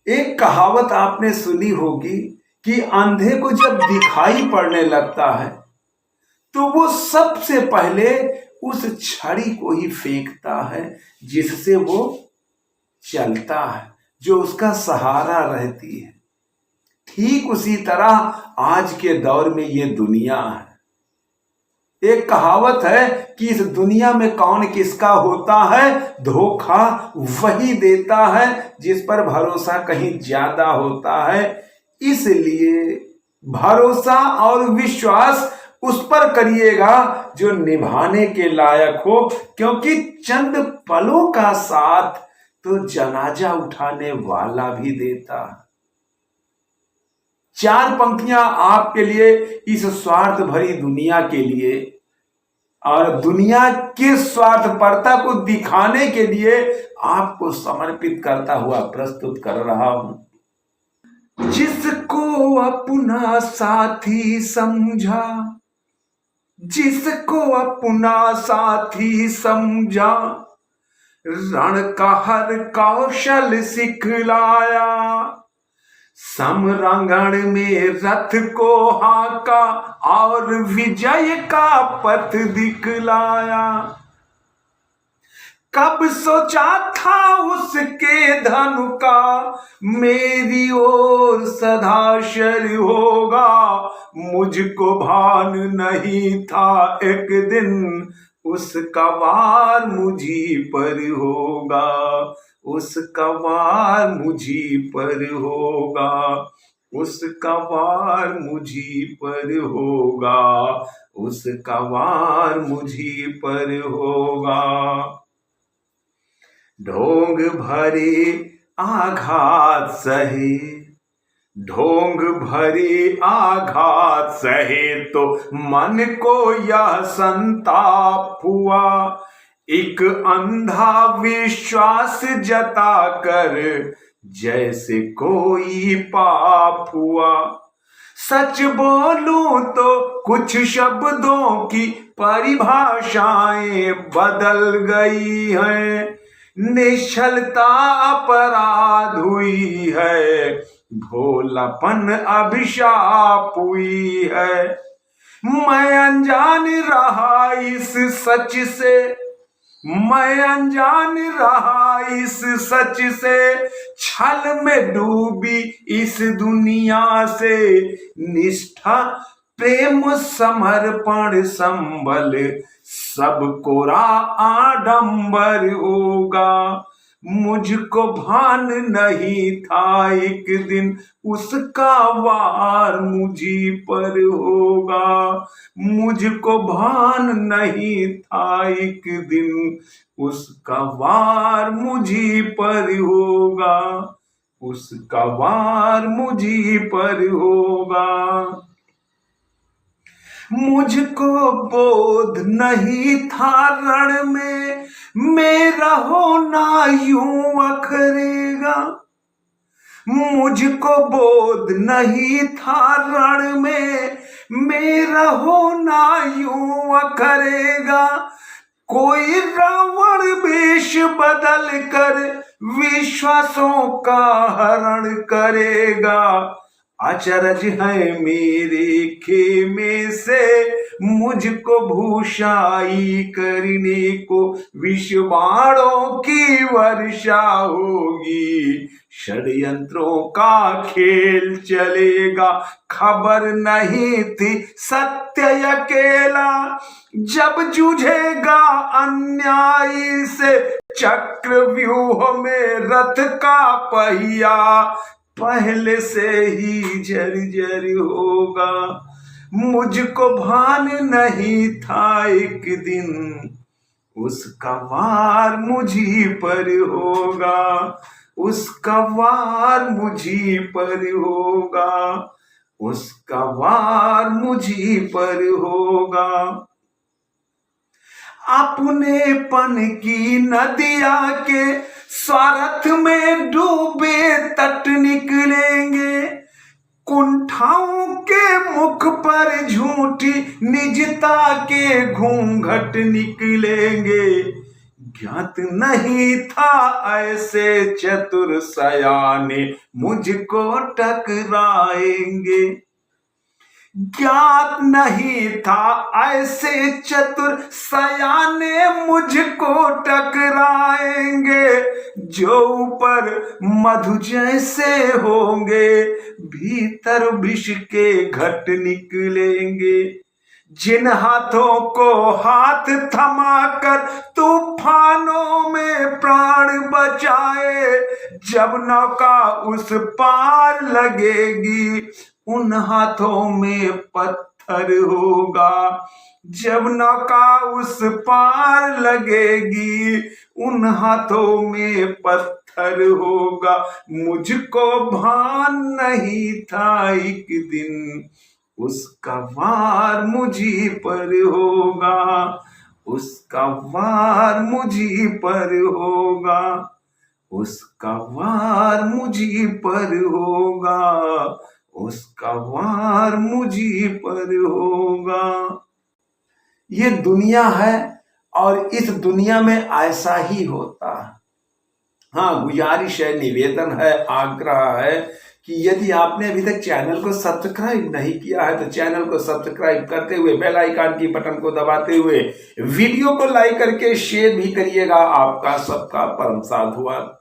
एक कहावत आपने सुनी होगी कि अंधे को जब दिखाई पड़ने लगता है तो वो सबसे पहले उस छड़ी को ही फेंकता है जिससे वो चलता है, जो उसका सहारा रहती है। ठीक उसी तरह आज के दौर में ये दुनिया है। एक कहावत है कि इस दुनिया में कौन किसका होता है, धोखा वही देता है जिस पर भरोसा कहीं ज्यादा होता है। इसलिए भरोसा और विश्वास उस पर करिएगा जो निभाने के लायक हो, क्योंकि चंद पलों का साथ तो जनाजा उठाने वाला भी देता है। चार पंक्तियां आपके लिए इस स्वार्थ भरी दुनिया के लिए और दुनिया के स्वार्थपरता को दिखाने के लिए आपको समर्पित करता हुआ प्रस्तुत कर रहा हूं। जिसको अपना साथी समझा, जिसको अपना साथी समझा, रण का हर कौशल सिखलाया, समरांगण में रथ को हाका और विजय का पथ दिखलाया। कब सोचा था उसके धनु का मेरी ओर सदा शर होगा, मुझको भान नहीं था एक दिन उसका वार मुझी पर होगा, उसका वार मुझी पर होगा, उसका वार मुझी पर होगा, उसका वार मुझी पर होगा। ढोंग भरे आघात सहे, ढोंग भरे आघात सहे तो मन को यह संताप हुआ, एक अंधा विश्वास जता कर जैसे कोई पाप हुआ। सच बोलूं तो कुछ शब्दों की परिभाषाएं बदल गई हैं, निश्चलता अपराध हुई है, भोलापन अभिशाप हुई है। मैं अनजान रहा इस सच से, मैं अनजान रहा इस सच से, छल में डूबी इस दुनिया से, निष्ठा प्रेम समर्पण संबल सब कोरा आडंबर होगा। मुझको भान नहीं था एक दिन उसका वार मुझी पर होगा, मुझको भान नहीं था एक दिन उसका वार मुझी पर होगा, उसका वार मुझी पर होगा। मुझको बोध नहीं था रण में मेरा होना यूं अखरेगा, मुझको बोध नहीं था रण में मेरा होना यूं अखरेगा। कोई रावण वेश बदल कर विश्वासों का हरण करेगा। अचरज है मेरे खेमे से मुझको भूषाई करने को, विषबाणों की वर्षा होगी, षड्यंत्रों का खेल चलेगा। खबर नहीं थी सत्य अकेला जब जूझेगा अन्यायी से, चक्रव्यूह में रथ का पहिया पहले से ही जर्जर होगा। मुझको भान नहीं था एक दिन उसका वार मुझी पर होगा, उसका वार मुझी पर होगा, उसका वार मुझी पर होगा। अपनेपन की नदिया के स्वार्थ में डूबे तट निकलेंगे, कुंठाओं के मुख पर झूठी निजता के घूंघट निकलेंगे। ज्ञात नहीं था ऐसे चतुर सयाने मुझको टकराएंगे। ज्ञात नहीं था ऐसे चतुर सयाने मुझको टकराएंगे, जो ऊपर मधु जैसे होंगे भीतर विष के घट निकलेंगे। जिन हाथों को हाथ थमाकर तूफानों में प्राण बचाए, जब नौका उस पार लगेगी उन हाथों में पत्थर होगा। जब नौका उस पार लगेगी उन हाथों में पत्थर होगा। मुझको भान नहीं था एक दिन उसका वार मुझी पर होगा, उसका वार मुझी पर होगा, उसका वार मुझी पर होगा, उसका वार मुझी पर होगा। ये दुनिया है और इस दुनिया में ऐसा ही होता है। हाँ, गुजारिश है, निवेदन है, आग्रह है कि यदि आपने अभी तक चैनल को सब्सक्राइब नहीं किया है तो चैनल को सब्सक्राइब करते हुए बेल आइकन की बटन को दबाते हुए वीडियो को लाइक करके शेयर भी करिएगा। आपका सबका परम साधुवाद।